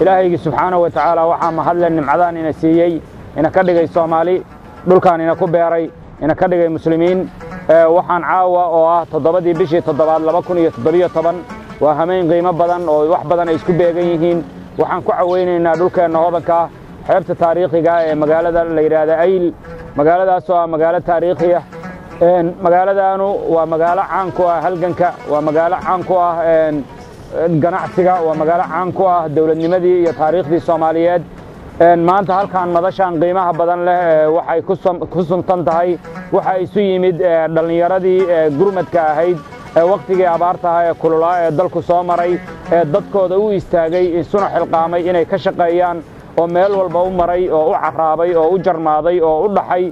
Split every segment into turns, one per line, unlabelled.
إلهي سبحانه وتعالى وحا محل النمعدان إنا سيئي إنا كدغي الصومالي دولكان إنا كبيري إنا كدغي المسلمين وحان عاوة تضبادي بشي تضباد لبكون يتضبية طبعا وهمين قيمة بدن ووح بدن يسكو بيغيهين وحان كعوين إنا دولكان نهوضنكا حيبت تاريخي مقالة الليرادة أيل مقالة سوا مقالة تاريخية مقالة أنو ومقالة عانكوا هلقنكا ومقالة عانكوا ganacsiga waa magaalo caan ku ah dawladnimadii iyo taariikhdii Soomaaliyeed maanta halkaan madashan qiimaha badan leh waxay ku suntan tahay waxa isu yimid dhalinyaradii gurmadka ahayd waqtigii abaarta ee kululaa ee dalku soo maray dadkooda u istaagay isuna xilqaamay inay ka shaqeeyaan oo meel walba u maray oo u caraabay oo u jarmaaday oo u dhaxay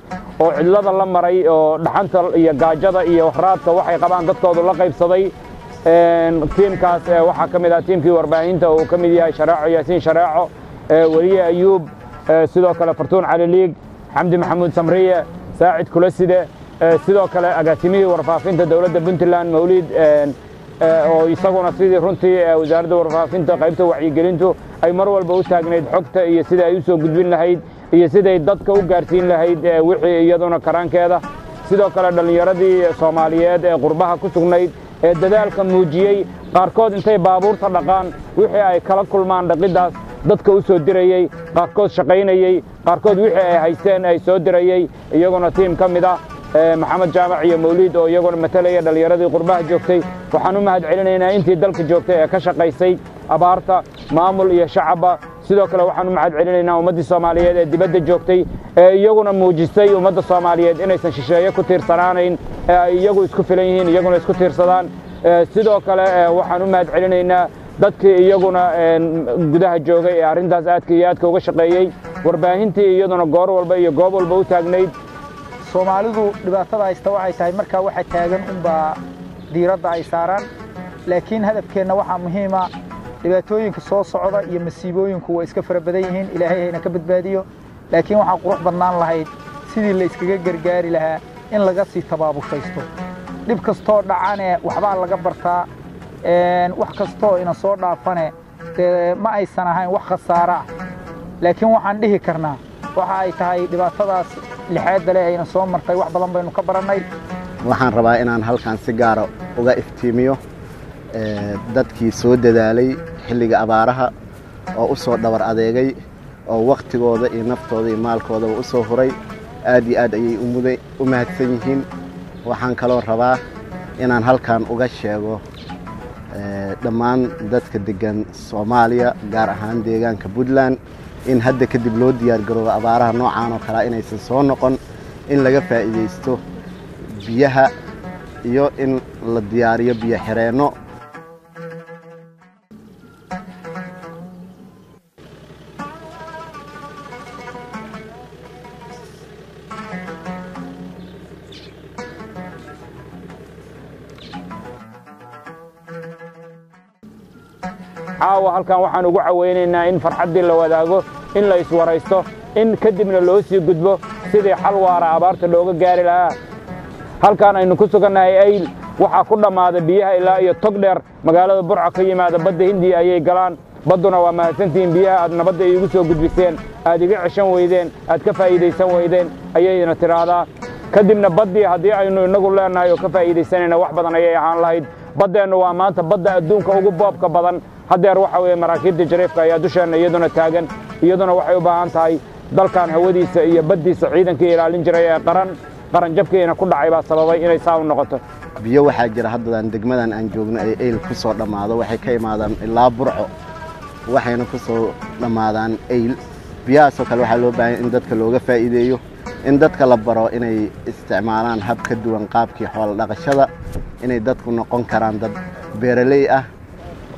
oo cidlada la maray oo dhaxanta iyo gaajada iyo waraadka waxay qabaan dadkoodu la qaybsaday tiimkaas waxaa ka mid ah tiimkii warbaahinta oo ka mid yahay Sharaaco Yaasiin Sharaaco wariye Ayuub sidoo kale Fartuun Cali Liig Xamdi Maxamuud Samriye Saacid Kulaside sidoo kale agaasimihii warfaafinta dawladda Puntland Mawlid oo isaguna sidii runtii wasaaradda warfaafinta qaybta wacyigelintu ay mar walba u taagneed xogta iyo sida ay u soo gudbin lahayd iyo sida ay dadka u gaarsiin lahayd wixii iyaduna karaankeeda sidoo kale dhalinyaradii Soomaaliyeed ee qurbaha ku sugnayd dadaalka muujiyay qaarkood intay baabuurta dhaqaan wixii ay kala kulmaan dhaqidaas dadka u soo dirayay qaarkood shaqaynayay qaarkood wixii ay haysteen ay soo dirayay iyaguna tiim ka mid ah Maxamed Jaamac iyo Mawlid oo iyaguna matalaya dhalinyaradii qurbaha joogtay waxaan u mahad celinaynaa intii dalka joogtay ee ka shaqaysay abaarta maamul iyo shacabba sidoo kale waxaan u mahad celinaynaa ummadda Soomaaliyeed ee dibadda joogtay iyaguna muujisay ummadda Soomaaliyeed inaysan shisheeye ku tiirsanaanayn iyagu isku filan yihiin iyaguna isku tiirsadaan sidoo kale waxaan u mahad celinaynaa dadkii iyaguna gudaha joogay ee arintaas aadka iyo aadka uga shaqeeyay warbaahintii iyaduna goor walba iyo goob walba u taagnayd
Soomaalidu dhibaatada haysta waxay tahay marka waxa taagan diiradda ay saaraan laakiin hadafkeena waxa muhiim ah dhibaatooyinka soo socda iyo masiibooyinku way iska farabadan yihiin Ilaahay hayna ka badbaadiyo laakiin waxa qurux badnaan lahayd sidii la iskaga gargaari lahaa in laga sii tabaabushaysto dib kasto dhacane waxba laga bartaa wax kasto ina soo dhaafane ma aysan ahayn wax khasaara laakiin waxaan dhihi karnaa waxa ay tahay dhibaatadaas lixaad leh ayna soo martay wax badan baynu ka baranay
waxaan rabaa inaan halkaan si gaar ah uga iftiimiyo dadkii soo dadaalay xilliga abaaraha oo u soo dhabar adeegay oo waqtigooda iyo naftooda iyo maalkooda u soo huray aad iyo aad ayay u mahadsan yihiin waxaan kaloo rabaa inaan halkaan uga sheego dhammaan dadka degan Soomaaliya gaar ahaan deegaanka Puntland in hadda kadib loo diyaar garoobo abaaraha noocaan oo kala inaysan soo noqon in laga faa'iideysto biyaha iyo in la diyaariyo biyo xireenno
caawa halkan waxaan ugu caweynaynaa in farxadii la wadaago in la iswaraysto in kadibna loo sii gudbo sidii xal waara abaarta looga gaari lahaa halkaan aynu ku sugannahay ayl waxaa ku dhammaaday biyaha ilaa iyo tog dheer magaalada burco ka yimaada badda hindiya ayay galaan badduna waa mahadsantihiin biyaha aad nabadda iigu soo gudbiseen aad iga ceshan weydeen aad ka faa'iidaysan weydeen ayayna tidhaahdaa kadibna baddii haddii aynu innagu leennahay oo ka faa'iidaysanayna wax badan ayay ahaan lahayd baddeennu waa maanta badda adduunka ugu boobka badan haddeer waxa weeye maraakiibta jariifka ayaa dusheenna iyaduna taagan iyaduna waxay u baahan tahay dalkan hawadiisa iyo baddiisa ciidankii ilaalin jiray ee qaranjabkiina ku dhacay baa sababay inay saa u noqoto
biyo waxaa jira haddadan degmadan aan joogno ay ayl ku soo dhammaado waxay ka imaadaan ilaa burco waxayna ku soo dhammaadaan ayl biyahaasoo kale waxaa loo baahan in dadka looga faa'iideeyo in dadka la baro inay isticmaalaan hab ka duwan qaabkii xoolo dhaqashada inay dadku noqon karaan dad beeraley ah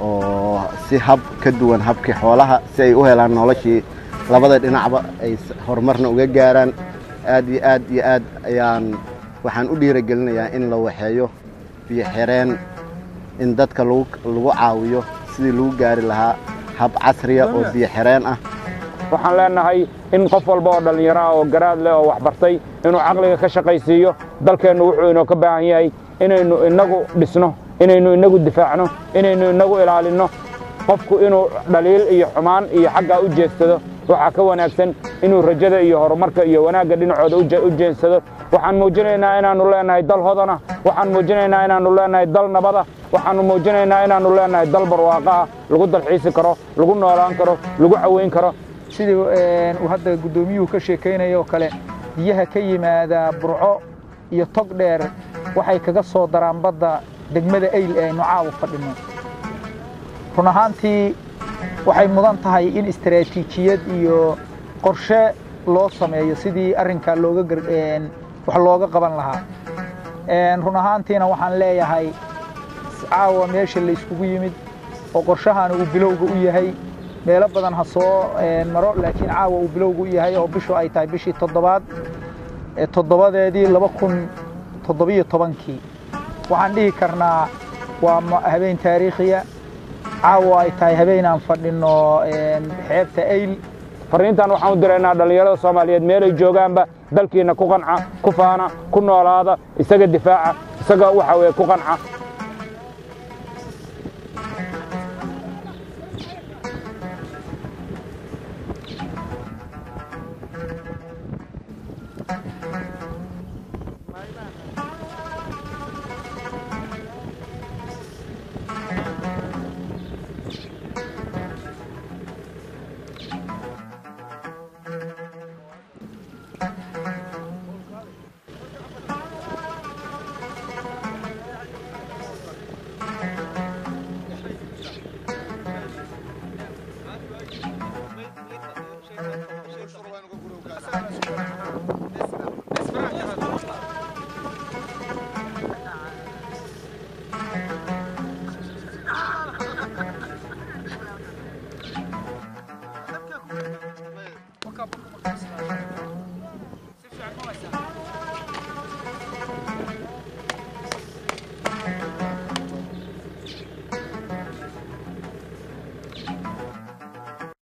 oo si hab ka duwan habkii xoolaha si ay u helaan noloshii labada dhinacba ay horumarna uga gaaraan aad iyo aad ayaan waxaan u dhiirigelinayaa in la waxeeyo biyo xireen in dadka lagu caawiyo sidii lagu gaari lahaa hab casriya oo biyo xireen ah
waxaan leenahay in qof walba oo dhallinyaro ah oo garaad leh oo wax bartay inuu caqliga ka shaqaysiiyo dalkeennu wuxuu inoo ka baahan yahay inaynu inagu dhisno inaynu inagu difaacno inaynu inagu ilaalinno qofku inuu dhaliil iyo xumaan iyo xaggaa u jeedsado waxaa ka wanaagsan inuu rajada iyo horumarka iyo wanaagga dhinacooda u jeensado waxaan muujinaynaa inaannu leenahay dal hodana waxaan muujinaynaa inaannu leenahay dal nabada waxaannu muujinaynaa inaannu leenahay dal barwaaqaha lagu dalxiisi karo lagu noolaan karo lagu caweyn karo
sidii uu hadda guddoomiyuhu ka sheekaynayo oo kale biyaha ka yimaada burco iyo tog dheer waxay kaga soo daraan badda degmada ayl ee aynu caawa fadhino run ahaantii waxay mudan tahay in istaraatiijiyad iyo qorshe loo sameeyo sidii arrinkaa wax looga qaban lahaa run ahaantiina waxaan leeyahay caawa meesha la iskugu yimid oo qorshahaana uu bilowga u yahay meelo badan ha soo maro laakiin caawa uu bilowga u yahay oo bishu ay tahay bishii toddobadeedii 2017 waxaan dhihi karnaa waa habeen taariikhiya caawa ay tahay habeen aan fadhino xeebta ayl
fariintan waxaan u diraynaa dhallinyarada Soomaaliyeed meelay joogaanba dalkiina ku qanca ku faana ku noolaada isaga difaaca isaga waxa weeye ku qanca